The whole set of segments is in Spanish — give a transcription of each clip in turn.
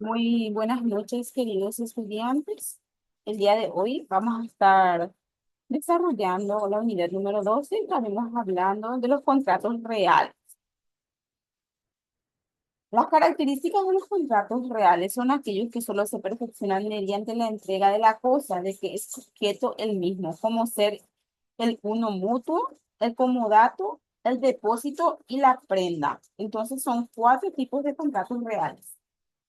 Muy buenas noches, queridos estudiantes. El día de hoy vamos a estar desarrollando la unidad número 12 y estaremos hablando de los contratos reales. Las características de los contratos reales son aquellos que solo se perfeccionan mediante la entrega de la cosa, de que es sujeto el mismo, como ser el uno mutuo, el comodato, el depósito y la prenda. Entonces son cuatro tipos de contratos reales.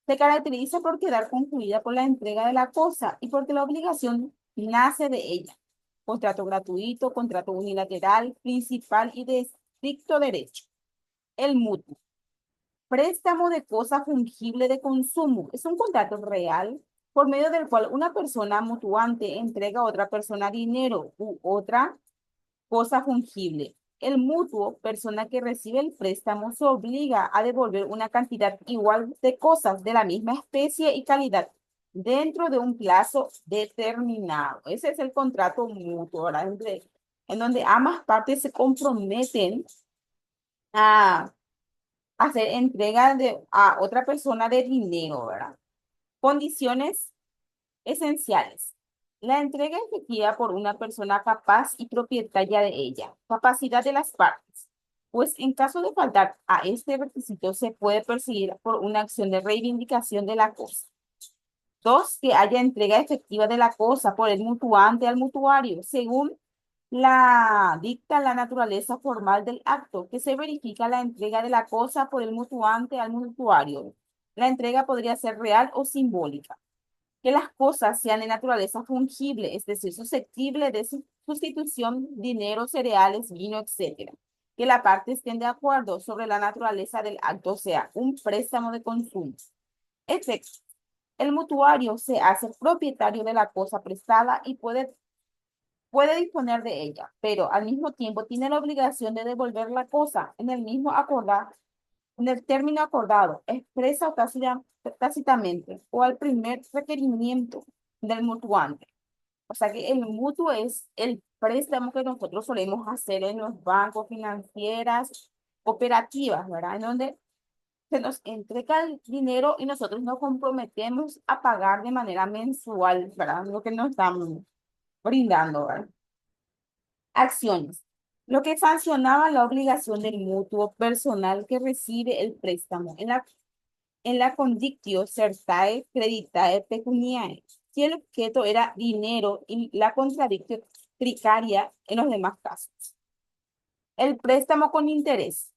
Se caracteriza por quedar concluida por la entrega de la cosa y porque la obligación nace de ella. Contrato gratuito, contrato unilateral, principal y de estricto derecho. El mutuo. Préstamo de cosa fungible de consumo. Es un contrato real por medio del cual una persona mutuante entrega a otra persona dinero u otra cosa fungible. El mutuo, persona que recibe el préstamo, se obliga a devolver una cantidad igual de cosas de la misma especie y calidad dentro de un plazo determinado. Ese es el contrato mutuo, ¿verdad? En donde ambas partes se comprometen a hacer entrega a otra persona de dinero, ¿verdad? Condiciones esenciales. La entrega efectiva por una persona capaz y propietaria de ella. Capacidad de las partes. Pues en caso de faltar a este requisito se puede perseguir por una acción de reivindicación de la cosa. Dos, que haya entrega efectiva de la cosa por el mutuante al mutuario, según la dicta la naturaleza formal del acto, que se verifica la entrega de la cosa por el mutuante al mutuario. La entrega podría ser real o simbólica, que las cosas sean de naturaleza fungible, es decir, susceptible de sustitución, dinero, cereales, vino, etcétera. Que la parte estén de acuerdo sobre la naturaleza del acto, o sea, un préstamo de consumo. Efecto. El mutuario se hace propietario de la cosa prestada y puede disponer de ella, pero al mismo tiempo tiene la obligación de devolver la cosa en el mismo acordado, en el término acordado, expresa o tácitamente, o al primer requerimiento del mutuante. O sea que el mutuo es el préstamo que nosotros solemos hacer en los bancos, financieras, cooperativas, ¿verdad? En donde se nos entrega el dinero y nosotros nos comprometemos a pagar de manera mensual, ¿verdad? Lo que nos están brindando, ¿verdad? Acciones. Lo que sancionaba la obligación del mutuo personal que recibe el préstamo en la condictio certae creditae pecuniae, si el objeto era dinero y la contradictio tricaria en los demás casos. El préstamo con interés.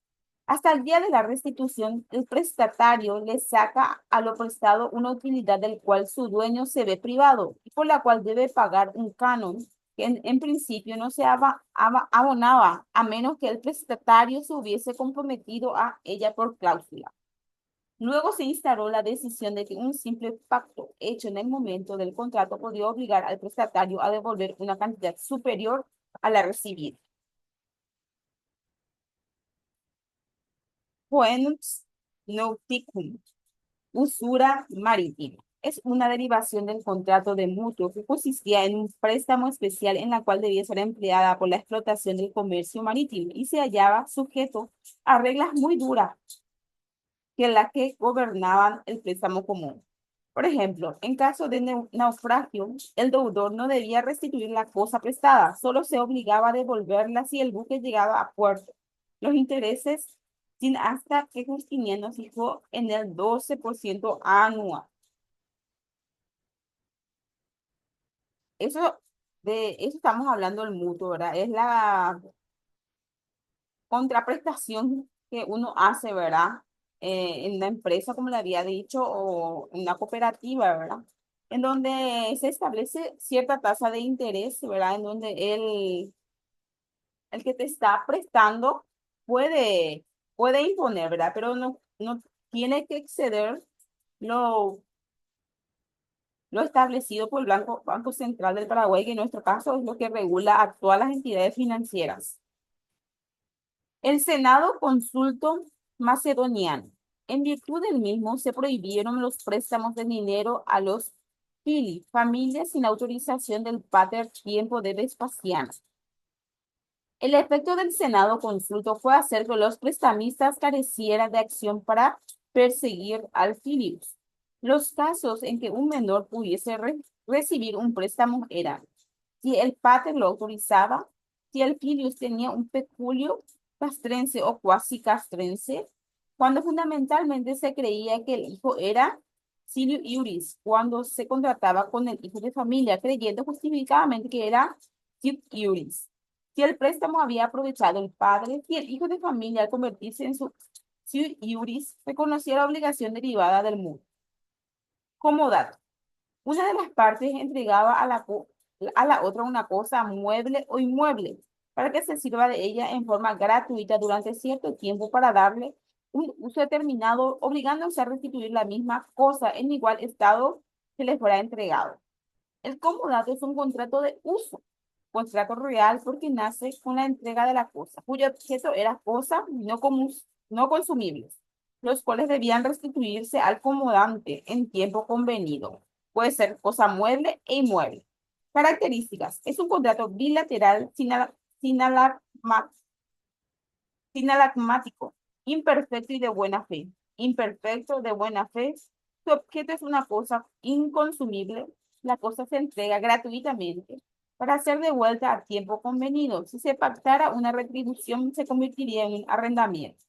Hasta el día de la restitución, el prestatario le saca a lo prestado una utilidad del cual su dueño se ve privado y por la cual debe pagar un canon que en principio no se abonaba a menos que el prestatario se hubiese comprometido a ella por cláusula. Luego se instauró la decisión de que un simple pacto hecho en el momento del contrato podía obligar al prestatario a devolver una cantidad superior a la recibida. Poenus nauticum, usura marítima. Es una derivación del contrato de mutuo que consistía en un préstamo especial en la cual debía ser empleada por la explotación del comercio marítimo y se hallaba sujeto a reglas muy duras que las que gobernaban el préstamo común. Por ejemplo, en caso de naufragio, el deudor no debía restituir la cosa prestada, solo se obligaba a devolverla si el buque llegaba a puerto. Los intereses sin hasta que Justiniano fijó en el 12% anual. Eso, de eso estamos hablando del mutuo, ¿verdad? Es la contraprestación que uno hace, ¿verdad? En una empresa, como le había dicho, o en una cooperativa, ¿verdad? En donde se establece cierta tasa de interés, ¿verdad? En donde el que te está prestando puede imponer, ¿verdad? Pero no tiene que exceder lo, lo establecido por el Banco Central del Paraguay, que en nuestro caso es lo que regula a todas las entidades financieras. El Senado consulto macedoniano. En virtud del mismo, se prohibieron los préstamos de dinero a los fili, familias sin autorización del pater tiempo de Vespasiano. El efecto del Senado consulto fue hacer que los prestamistas carecieran de acción para perseguir al filius. Los casos en que un menor pudiese recibir un préstamo eran si el pater lo autorizaba, si el filius tenía un peculio castrense o cuasi castrense, cuando fundamentalmente se creía que el hijo era silio iuris, cuando se contrataba con el hijo de familia, creyendo justificadamente que era sic iuris. Si el préstamo había aprovechado el padre, si el hijo de familia al convertirse en su sic iuris reconocía la obligación derivada del mutuo. Como dato, una de las partes entregaba a la otra una cosa mueble o inmueble para que se sirva de ella en forma gratuita durante cierto tiempo para darle un uso determinado, obligándose a restituir la misma cosa en igual estado que le fuera entregado. El comodato es un contrato de uso, contrato real porque nace con la entrega de la cosa, cuyo objeto era cosa no consumibles, los cuales debían restituirse al comodante en tiempo convenido. Puede ser cosa mueble e inmueble. Características. Es un contrato bilateral sinalagma- sinalagmático, imperfecto y de buena fe. Imperfecto, de buena fe. Su objeto es una cosa inconsumible. La cosa se entrega gratuitamente para ser devuelta a tiempo convenido. Si se pactara una retribución, se convertiría en un arrendamiento.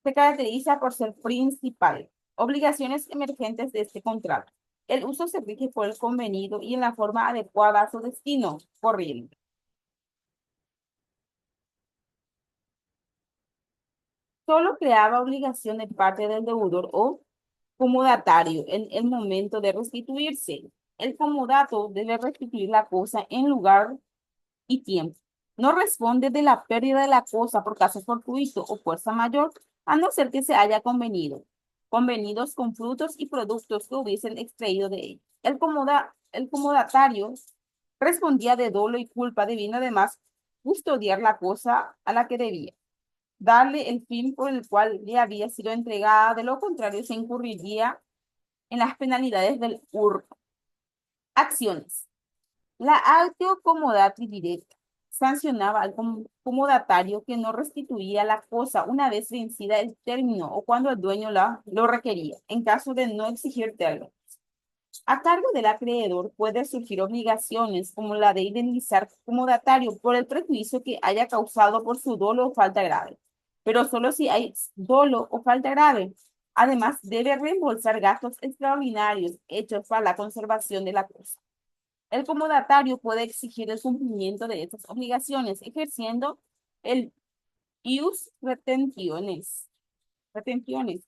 Se caracteriza por ser principal. Obligaciones emergentes de este contrato. El uso se rige por el convenido y en la forma adecuada a su destino corriente. Solo creaba obligación de parte del deudor o comodatario en el momento de restituirse. El comodato debe restituir la cosa en lugar y tiempo. No responde de la pérdida de la cosa por caso fortuito o fuerza mayor, a no ser que se haya convenidos con frutos y productos que hubiesen extraído de él. El comodatario respondía de dolo y culpa, debiendo además custodiar la cosa a la que debía, darle el fin por el cual le había sido entregada, de lo contrario se incurriría en las penalidades del hurto. Acciones. La actio comodati directa sancionaba al comodatario que no restituía la cosa una vez vencida el término o cuando el dueño lo requería, en caso de no exigir término. A cargo del acreedor puede surgir obligaciones como la de indemnizar comodatario por el prejuicio que haya causado por su dolo o falta grave, pero solo si hay dolo o falta grave. Además, debe reembolsar gastos extraordinarios hechos para la conservación de la cosa. El comodatario puede exigir el cumplimiento de estas obligaciones ejerciendo el ius retenciones.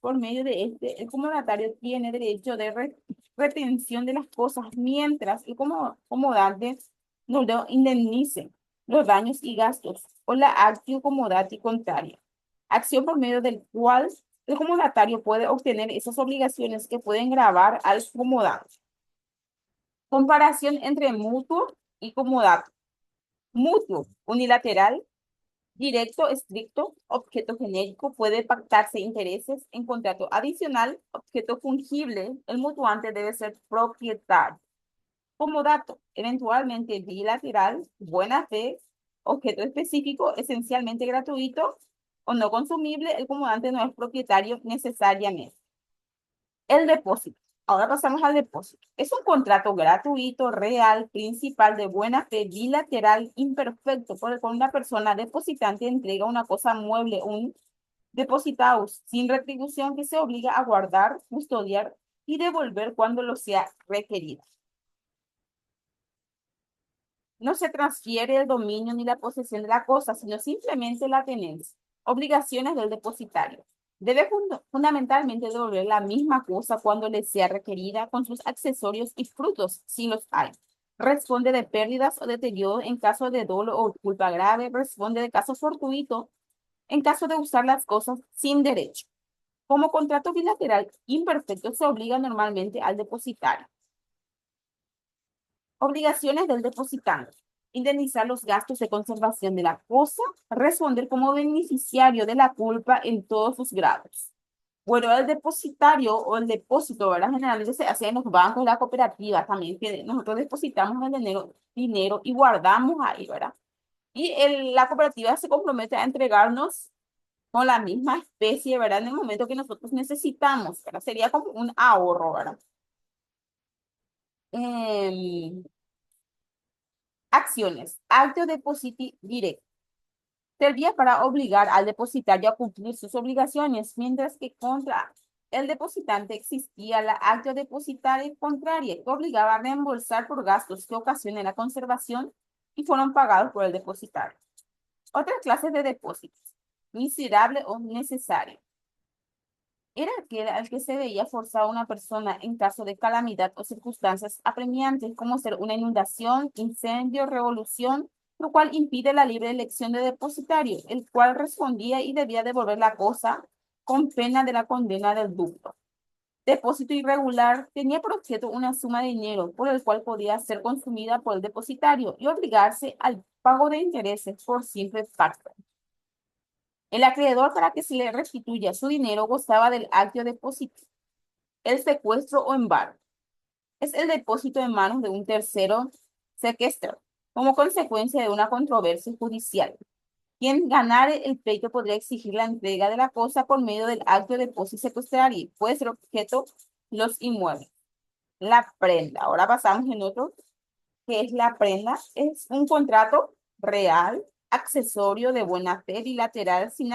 Por medio de este, el comodatario tiene derecho de retención de las cosas mientras el comodante no lo indemnice los daños y gastos o la actio comodati contraria. Acción por medio del cual el comodatario puede obtener esas obligaciones que pueden gravar al comodante. Comparación entre mutuo y comodato. Mutuo, unilateral, directo, estricto, objeto genérico, puede pactarse intereses en contrato adicional, objeto fungible, el mutuante debe ser propietario. Comodato, eventualmente bilateral, buena fe, objeto específico, esencialmente gratuito o no consumible, el comodante no es propietario necesariamente. El depósito. Ahora pasamos al depósito. Es un contrato gratuito, real, principal, de buena fe, bilateral, imperfecto, por el cual una persona depositante entrega una cosa mueble, un depositaus, sin retribución que se obliga a guardar, custodiar y devolver cuando lo sea requerido. No se transfiere el dominio ni la posesión de la cosa, sino simplemente la tenencia. Obligaciones del depositario. Debe fundamentalmente devolver la misma cosa cuando le sea requerida con sus accesorios y frutos, si los hay. Responde de pérdidas o deterioro en caso de dolo o culpa grave. Responde de caso fortuito en caso de usar las cosas sin derecho. Como contrato bilateral imperfecto se obliga normalmente al depositario. Obligaciones del depositante. Indemnizar los gastos de conservación de la cosa, responder como beneficiario de la culpa en todos sus grados. Bueno, el depositario o el depósito, ¿verdad? Generalmente se hace en los bancos y la cooperativa también, que nosotros depositamos el dinero y guardamos ahí, ¿verdad? Y la cooperativa se compromete a entregarnos con la misma especie, ¿verdad? En el momento que nosotros necesitamos, ¿verdad? Sería como un ahorro, ¿verdad? Em, acciones. Acto depositi directo. Servía para obligar al depositario a cumplir sus obligaciones, mientras que contra el depositante existía la acto depositaria contraria, que obligaba a reembolsar por gastos que ocasionen la conservación y fueron pagados por el depositario. Otras clases de depósitos. Miserable o necesario. Era aquel al que se veía forzado una persona en caso de calamidad o circunstancias apremiantes, como ser una inundación, incendio, revolución, lo cual impide la libre elección de depositario, el cual respondía y debía devolver la cosa con pena de la condena del duplo. Depósito irregular tenía por objeto una suma de dinero por el cual podía ser consumida por el depositario y obligarse al pago de intereses por simple facto. El acreedor, para que se le restituya su dinero, gozaba del acto de depósito. El secuestro o embargo es el depósito en manos de un tercero secuestrador como consecuencia de una controversia judicial. Quien ganare el pleito podría exigir la entrega de la cosa por medio del acto de depósito secuestrario. Puede ser objeto los inmuebles. La prenda. Ahora pasamos en otro, que es la prenda. Es un contrato real, accesorio de buena fe bilateral sin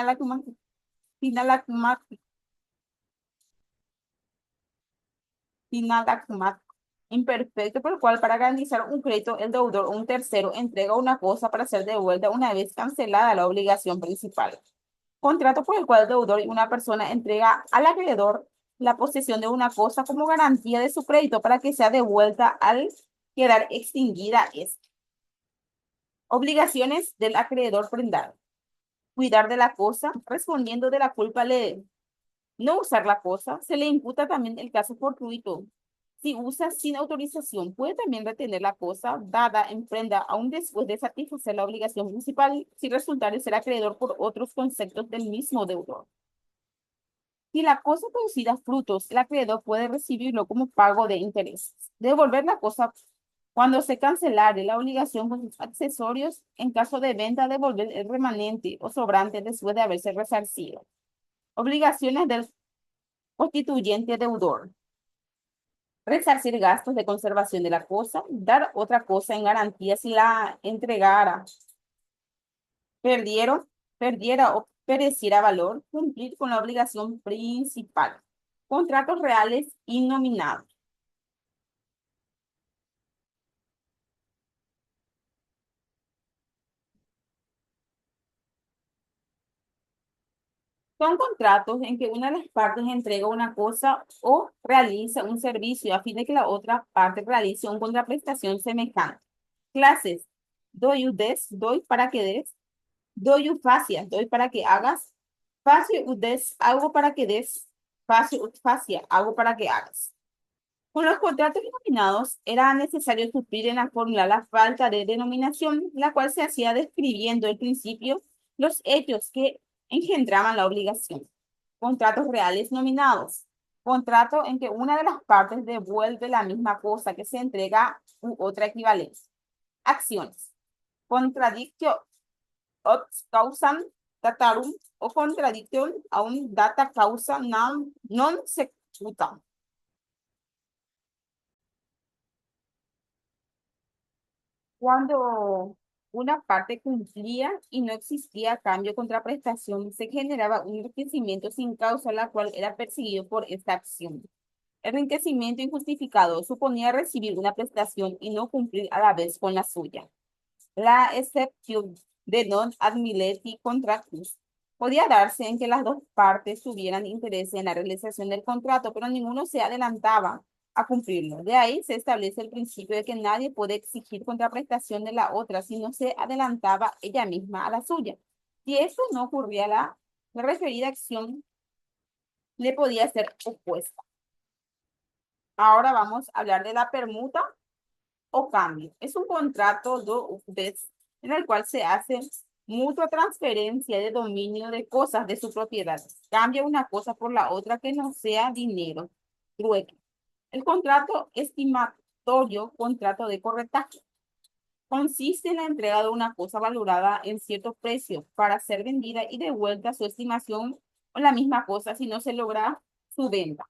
sinalagmático imperfecto por el cual para garantizar un crédito el deudor o un tercero entrega una cosa para ser devuelta una vez cancelada la obligación principal. Contrato por el cual el deudor y una persona entrega al acreedor la posesión de una cosa como garantía de su crédito para que sea devuelta al quedar extinguida esta. Obligaciones del acreedor prendado. Cuidar de la cosa, respondiendo de la culpa le no usar la cosa, se le imputa también el caso fortuito. Si usa sin autorización, puede también retener la cosa dada en prenda aún después de satisfacer la obligación principal si resultare ser acreedor por otros conceptos del mismo deudor. Si la cosa producida frutos, el acreedor puede recibirlo como pago de intereses. Devolver la cosa cuando se cancelare la obligación con sus accesorios, en caso de venta, devolver el remanente o sobrante después de haberse resarcido. Obligaciones del constituyente deudor. Resarcir gastos de conservación de la cosa, dar otra cosa en garantía si la entregara, perdieron, perdiera o pereciera valor, cumplir con la obligación principal. Contratos reales y nominados. Son contratos en que una de las partes entrega una cosa o realiza un servicio a fin de que la otra parte realice una contraprestación semejante. Clases. Doy des, doy para que des. Doy facia, doy para que hagas. Facio ut des, hago para que des. Facio ut facia, hago para que hagas. Con los contratos denominados era necesario suplir en la fórmula la falta de denominación, la cual se hacía describiendo el principio los hechos que engendraban la obligación. Contratos reales nominados. Contrato en que una de las partes devuelve la misma cosa que se entrega u otra equivalencia. Acciones. Contradictio ut causam datarum o contradictio aun data causa non secutam. Cuando una parte cumplía y no existía cambio contra prestación, se generaba un enriquecimiento sin causa, la cual era perseguido por esta acción. El enriquecimiento injustificado suponía recibir una prestación y no cumplir a la vez con la suya. La excepción de non admittenti contractus podía darse en que las dos partes tuvieran interés en la realización del contrato, pero ninguno se adelantaba a cumplirlo. De ahí se establece el principio de que nadie puede exigir contraprestación de la otra si no se adelantaba ella misma a la suya. Si eso no ocurría, la referida acción le podía ser opuesta. Ahora vamos a hablar de la permuta o cambio. Es un contrato en el cual se hace mutua transferencia de dominio de cosas de su propiedad. Cambia una cosa por la otra que no sea dinero, trueque. El contrato estimatorio, contrato de corretaje. Consiste en la entrega de una cosa valorada en cierto precio para ser vendida y devuelta su estimación o la misma cosa si no se logra su venta.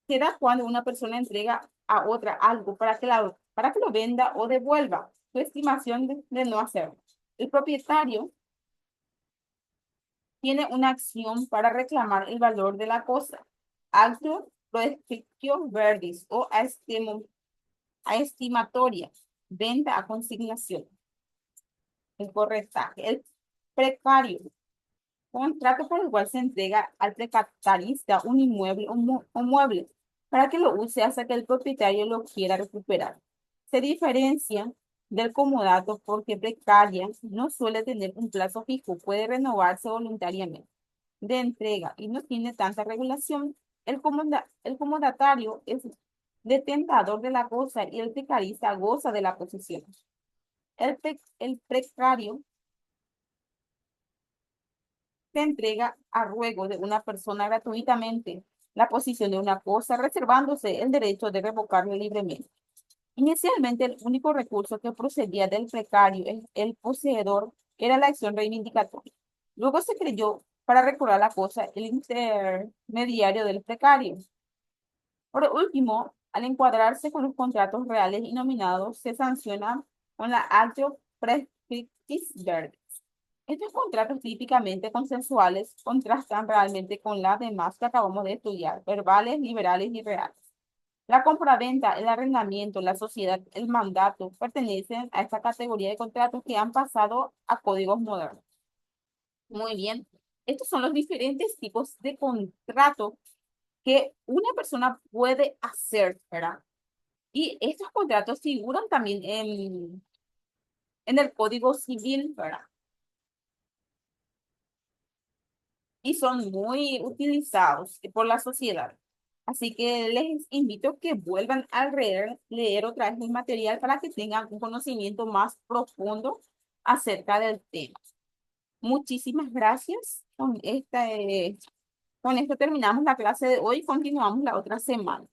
Se da cuando una persona entrega a otra algo para que lo venda o devuelva su estimación de no hacerlo. El propietario tiene una acción para reclamar el valor de la cosa. Acto prospectio verdis o a estimatoria, venta a consignación. El corretaje, el precario, contrato por el cual se entrega al precatarista un inmueble o mueble para que lo use hasta que el propietario lo quiera recuperar. Se diferencia del comodato porque precaria no suele tener un plazo fijo, puede renovarse voluntariamente de entrega y no tiene tanta regulación. El comodatario es detentador de la cosa y el precarista goza de la posesión. El precario se entrega a ruego de una persona gratuitamente la posición de una cosa, reservándose el derecho de revocarla libremente. Inicialmente, el único recurso que procedía del precario, el poseedor, era la acción reivindicatoria. Luego se creyó para recobrar la cosa el intermediario del precario. Por último, al encuadrarse con los contratos reales y nominados, se sanciona con la actio prescriptis verbis. Estos contratos típicamente consensuales contrastan realmente con las demás que acabamos de estudiar, verbales, liberales y reales. La compraventa, el arrendamiento, la sociedad, el mandato pertenecen a esta categoría de contratos que han pasado a códigos modernos. Muy bien, estos son los diferentes tipos de contrato que una persona puede hacer, ¿verdad? Y estos contratos figuran también en el Código Civil, ¿verdad? Y son muy utilizados por la sociedad. Así que les invito a que vuelvan a leer otra vez el material para que tengan un conocimiento más profundo acerca del tema. Muchísimas gracias. Con esto terminamos la clase de hoy y continuamos la otra semana.